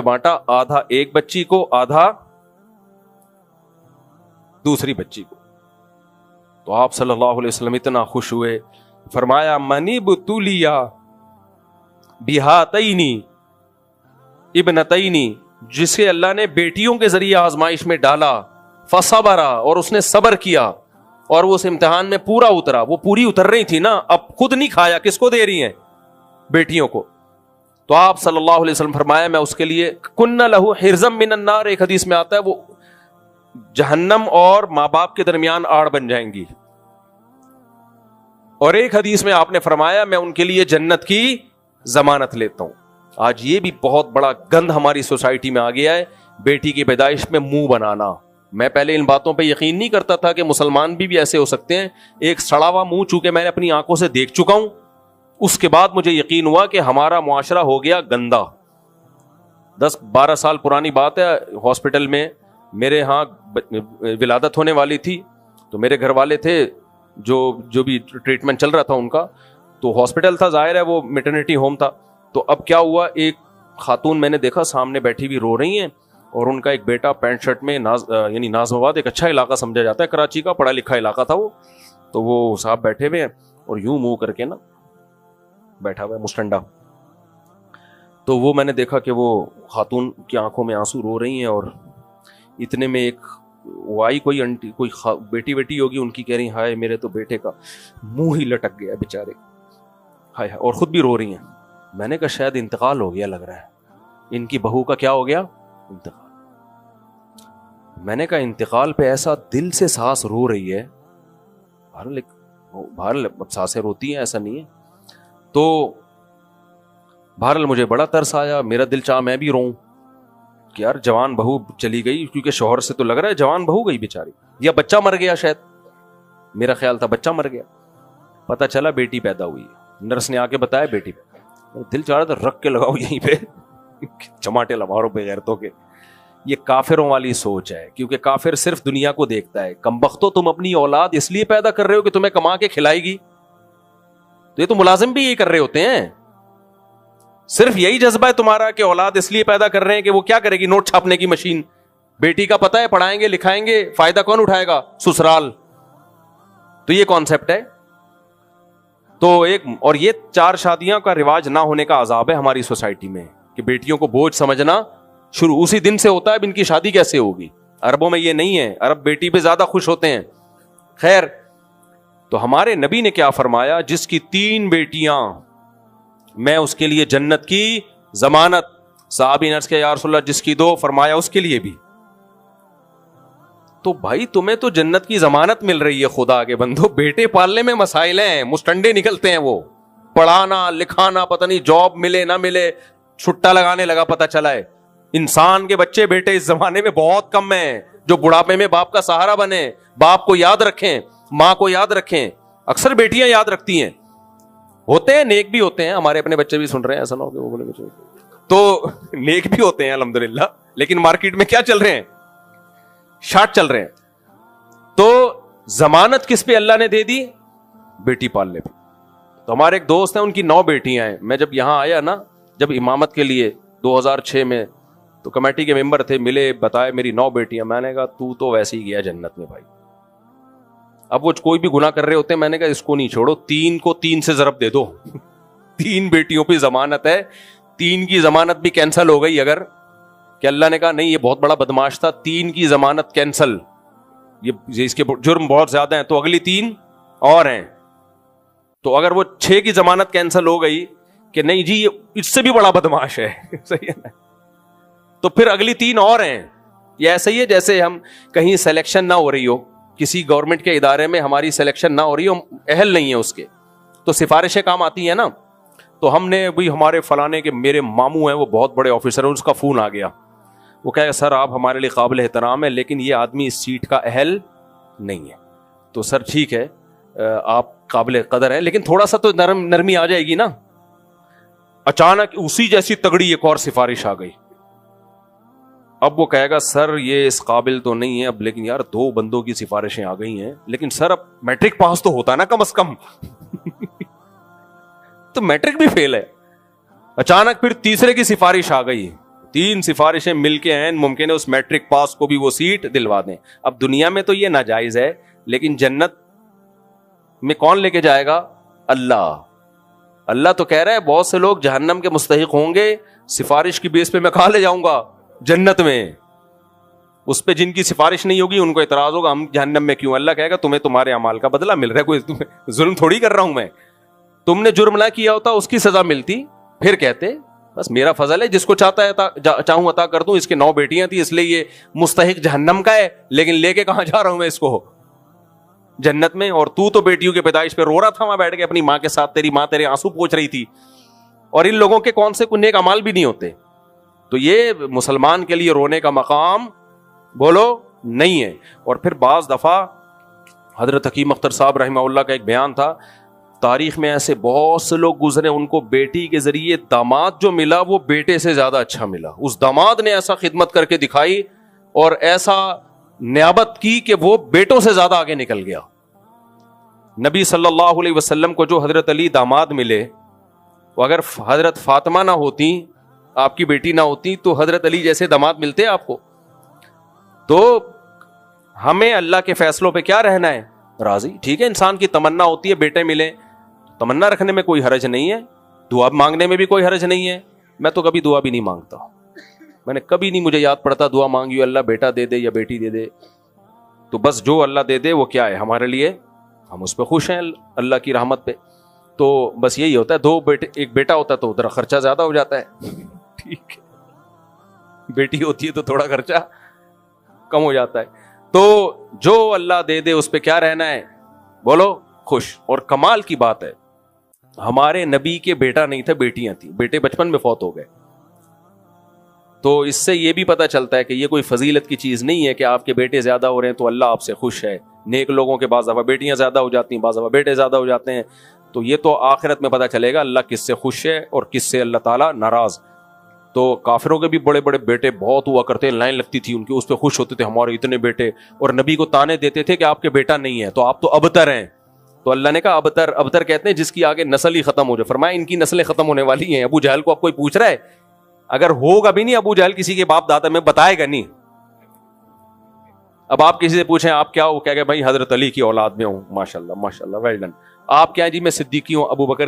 बांटा, आधा एक बच्ची को, आधा दूसरी बच्ची को। तो आप सल्लल्लाहु अलैहि वसल्लम इतना खुश हुए, फरमाया मनीब तुलिया बिहातैनी इब्नतैनी, जिसे अल्लाह ने बेटियों के जरिए आजमाइश में डाला, फसबरा, और उसने सबर किया और वो उस इम्तिहान में पूरा उतरा। वो पूरी उतर रही थी ना, अब खुद नहीं खाया, किसको दे रही हैं? बेटियों को। तो आप सल्लल्लाहु अलैहि वसल्लम फरमाया मैं उसके लिए कुन्ना लहू हिर्जम मिनन नार, एक हदीस में आता है वो जहन्नम और माँ बाप के दरमियान आड़ बन जाएंगी, और एक हदीस में आपने फरमाया मैं उनके लिए जन्नत की जमानत लेता हूं। आज ये भी बहुत बड़ा गंद हमारी सोसाइटी में आ गया है, बेटी की पैदाइश में मुंह बनाना। मैं पहले इन बातों पे यकीन नहीं करता था कि मुसलमान भी ऐसे हो सकते हैं। एक सड़ा हुआ मुंह चूंकि मैंने अपनी आंखों से देख चुका हूं, उसके बाद मुझे यकीन हुआ कि हमारा मुआशरा हो गया गंदा। 10-12 साल पुरानी बात है, हॉस्पिटल में मेरे यहाँ विलादत होने वाली थी, तो मेरे घर वाले थे जो भी ट्रीटमेंट चल रहा था उनका, तो हॉस्पिटल था, जाहिर है वो मैटरनिटी होम था। तो अब क्या हुआ, एक खातून मैंने देखा सामने बैठी हुई रो रही हैं, और उनका एक बेटा पैंट शर्ट में, यानी नाज़माबाद एक अच्छा इलाका समझा जाता है, कराची का पढ़ा लिखा इलाका था वो, तो वो साहब बैठे हुए हैं और यूं मुंह करके ना बैठा हुआ है मुस्टंडा। तो वो मैंने देखा कि वो खातून की आंखों में आंसू रो रही हैं, और इतने में एक वो आई, कोई आंटी, कोई बेटी होगी उनकी, कह रही हाय मेरे तो बेटे का मुंह ही लटक गया बेचारे, हाय हाय, और खुद भी रो रही हैं। मैंने कहा शायद इंतकाल हो गया, लग रहा है इनकी बहू का क्या हो गया, इंतकाल। मैंने कहा इंतकाल पे ऐसा दिल से सास रो रही है, बहरहाल सासें रोती हैं, ऐसा नहीं है। तो बहरहाल मुझे बड़ा तरस आया, मेरा दिल चाहा मैं भी रोऊं कि यार जवान बहू चली गई, क्योंकि शौहर से तो लग रहा है जवान बहू गई बेचारी, या बच्चा मर गया, शायद मेरा ख्याल था बच्चा मर गया। पता चला बेटी पैदा हुई है, नर्स ने आके बताया बेटी पैदा। दिल चाह रहा था रख के लगाओ यहीं पे चमाटे लमारो बेगैरतों के। ये काफिरों वाली सोच है, क्योंकि काफिर सिर्फ दुनिया को देखता है। कमबख्तो, तुम अपनी औलाद इसलिए पैदा कर रहे हो कि तुम्हें कमा के खिलाएगी, तो ये तो मुलाजिम भी यही कर रहे होते हैं। सिर्फ यही जज्बा है तुम्हारा कि औलाद इसलिए पैदा कर रहे हैं कि वो क्या करेगी, नोट छापने की मशीन। बेटी का पता है पढ़ाएंगे लिखाएंगे, फायदा कौन उठाएगा, ससुराल। तो ये कॉन्सेप्ट है। तो एक और ये 4 शादियां का रिवाज ना होने का अजाब है हमारी सोसाइटी में, कि बेटियों को बोझ समझना शुरू उसी दिन से होता है। अब इनकी शादी कैसे होगी? अरबों में ये नहीं है, अरब बेटी पे ज्यादा खुश होते हैं। खैर, तो हमारे नबी ने क्या फरमाया, जिसकी 3 बेटियां मैं उसके लिए जन्नत की जमानत। साहबी नर्स के या रसूलल्लाह जिसकी 2, फरमाया उसके लिए भी। तो भाई तुम्हें तो जन्नत की जमानत मिल रही है, खुदा के बंदो। बेटे पालने में मसाइल हैं, मुस्टंडे निकलते हैं वो, पढ़ाना लिखाना, पता नहीं जॉब मिले ना मिले, छुट्टा लगाने लगा पता चला है। इंसान के बच्चे बेटे इस जमाने में बहुत कम हैं जो बुढ़ापे में बाप का सहारा बने, बाप को याद रखें, माँ को याद रखें। अक्सर बेटियां याद रखती हैं, होते हैं नेक भी होते हैं, हमारे अपने बच्चे भी सुन रहे हैं, ऐसा ना हो कि वो बोले कुछ, तो नेक भी होते हैं अल्हम्दुलिल्लाह। लेकिन मार्केट में क्या चल रहे हैं, शार्ट चल रहे हैं। तो जमानत किस पे अल्लाह ने दे दी, बेटी पालने पे। तो हमारे एक दोस्त हैं, उनकी 9 बेटियां हैं। मैं जब यहां आया ना, जब इमामत के लिए 2006 में, तो कमेटी के मेंबर थे, मिले, बताए मेरी 9 बेटियां। मैंने कहा तू तो वैसे ही गया जन्नत में भाई। अब वो कोई भी गुनाह कर रहे होते हैं, मैंने कहा इसको नहीं छोड़ो, 3 को 3 से जरब दे दो 3 बेटियों पे जमानत है, 3 की जमानत भी कैंसिल हो गई अगर, कि अल्लाह ने कहा नहीं ये बहुत बड़ा बदमाश था, 3 की जमानत कैंसिल, ये इसके जुर्म बहुत ज्यादा हैं, तो अगली 3 और हैं। तो अगर वो 6 की जमानत कैंसिल हो गई कि नहीं जी ये इससे भी बड़ा बदमाश है सही है ना, तो फिर अगली 3 और हैं। ये ऐसे ही है जैसे हम कहीं सिलेक्शन ना हो रही हो, किसी गवर्नमेंट के इदारे में हमारी सिलेक्शन ना हो रही हो, अहल नहीं है उसके, तो सिफारिशें काम आती है ना। तो हमने भी, हमारे फलाने के मेरे मामू हैं, वो बहुत बड़े ऑफिसर हैं, उसका फोन आ गया, वो कहेगा सर आप हमारे लिए काबिल एहतराम है, लेकिन ये आदमी इस सीट का अहल नहीं है। तो सर ठीक है, आप काबिल कदर है, लेकिन थोड़ा सा तो नरमी आ जाएगी ना। अचानक उसी जैसी तगड़ी एक और सिफारिश आ गई। अब वो कहेगा सर ये इस काबिल तो नहीं है अब, लेकिन यार 2 बंदों की सिफारिशें आ गई हैं, लेकिन सर अब मैट्रिक पास तो होता है ना कम से कम तो मैट्रिक भी फेल है। अचानक फिर तीसरे की सिफारिश आ गई, 3 سفارشیں مل کے ہیں، ممکن ہے اس میٹرک پاس کو بھی وہ سیٹ دلوا دیں. اب دنیا میں تو یہ ناجائز ہے، لیکن جنت میں کون لے کے جائے گا؟ اللہ. اللہ تو کہہ رہا ہے بہت سے لوگ جہنم کے مستحق ہوں گے، سفارش کی بیس پہ میں کہاں لے جاؤں گا؟ جنت میں. اس پہ جن کی سفارش نہیں ہوگی ان کو اعتراض ہوگا ہم جہنم میں کیوں؟ اللہ کہے گا تمہیں تمہارے اعمال کا بدلہ مل رہا ہے، کوئی تمہیں ظلم تھوڑی کر رہا ہوں میں. تم نے جرم نہ کیا ہوتا اس کی سزا ملتی، پھر کہتے بس میرا فضل ہے، جس کو چاہتا ہے چاہوں عطا کر دوں. اس کے 9 بیٹیاں تھیں اس لیے یہ مستحق جہنم کا ہے، لیکن لے کے کہاں جا رہا ہوں میں اس کو؟ جنت میں. اور تو بیٹیوں کے پیدائش پہ رو رہا تھا وہاں بیٹھ کے اپنی ماں کے ساتھ، تیری ماں تیرے آنسو پوچھ رہی تھی. اور ان لوگوں کے کون سے نیک اعمال بھی نہیں ہوتے. تو یہ مسلمان کے لیے رونے کا مقام بولو نہیں ہے. اور پھر بعض دفعہ حضرت حکیم اختر صاحب رحمہ اللہ کا ایک بیان تھا، تاریخ میں ایسے بہت سے لوگ گزرے ان کو بیٹی کے ذریعے داماد جو ملا وہ بیٹے سے زیادہ اچھا ملا. اس داماد نے ایسا خدمت کر کے دکھائی اور ایسا نیابت کی کہ وہ بیٹوں سے زیادہ آگے نکل گیا. نبی صلی اللہ علیہ وسلم کو جو حضرت علی داماد ملے، وہ اگر حضرت فاطمہ نہ ہوتی، آپ کی بیٹی نہ ہوتی، تو حضرت علی جیسے داماد ملتے آپ کو. تو ہمیں اللہ کے فیصلوں پہ کیا رہنا ہے؟ راضی. ٹھیک ہے انسان کی تمنا ہوتی ہے بیٹے ملے، تمنا رکھنے میں کوئی حرج نہیں ہے، دعا مانگنے میں بھی کوئی حرج نہیں ہے. میں تو کبھی دعا بھی نہیں مانگتا، میں نے کبھی نہیں، مجھے یاد پڑتا دعا مانگی اللہ بیٹا دے دے یا بیٹی دے دے. تو بس جو اللہ دے دے وہ کیا ہے ہمارے لیے، ہم اس پہ خوش ہیں اللہ کی رحمت پہ. تو بس یہی ہوتا ہے. 2 بیٹے ایک بیٹا ہوتا ہے تو ادھر خرچہ زیادہ ہو جاتا ہے، ٹھیک ہے، بیٹی ہوتی ہے تو تھوڑا خرچہ کم ہو جاتا ہے. تو جو اللہ دے دے اس پہ کیا رہنا ہے بولو خوش. اور کمال کی بات ہے ہمارے نبی کے بیٹا نہیں تھا، بیٹیاں تھیں. بیٹے بچپن میں فوت ہو گئے. تو اس سے یہ بھی پتہ چلتا ہے کہ یہ کوئی فضیلت کی چیز نہیں ہے کہ آپ کے بیٹے زیادہ ہو رہے ہیں تو اللہ آپ سے خوش ہے. نیک لوگوں کے بعض دفعہ بیٹیاں زیادہ ہو جاتی ہیں، بعض دفعہ بیٹے زیادہ ہو جاتے ہیں. تو یہ تو آخرت میں پتہ چلے گا اللہ کس سے خوش ہے اور کس سے اللہ تعالیٰ ناراض. تو کافروں کے بھی بڑے بڑے بیٹے بہت ہوا کرتے ہیں، لائن لگتی تھی ان کی، اس پہ خوش ہوتے تھے ہمارے اتنے بیٹے، اور نبی کو تانے دیتے تھے کہ آپ کے بیٹا نہیں ہے تو آپ تو ابتر ہیں. تو اللہ نے کہا ابتر، ابتر کہتے ہیں جس کی آگے نسل ہی ختم ہو جائے. فرمایا ان کی نسلیں ختم ہونے والی ہیں. ابو جہل کو اب کوئی پوچھ رہا ہے؟ اگر ہوگا بھی نہیں ابو جہل کسی کے باپ دادا میں بتائے گا نہیں. اب آپ کسی سے پوچھیں آپ کیا ہو، کہہ گئے بھائی حضرت علی کی اولاد میں ہوں. ماشاء اللہ ماشاء اللہ، ویل ڈن. آپ کیا جی میں صدیقی ہوں، ابو بکر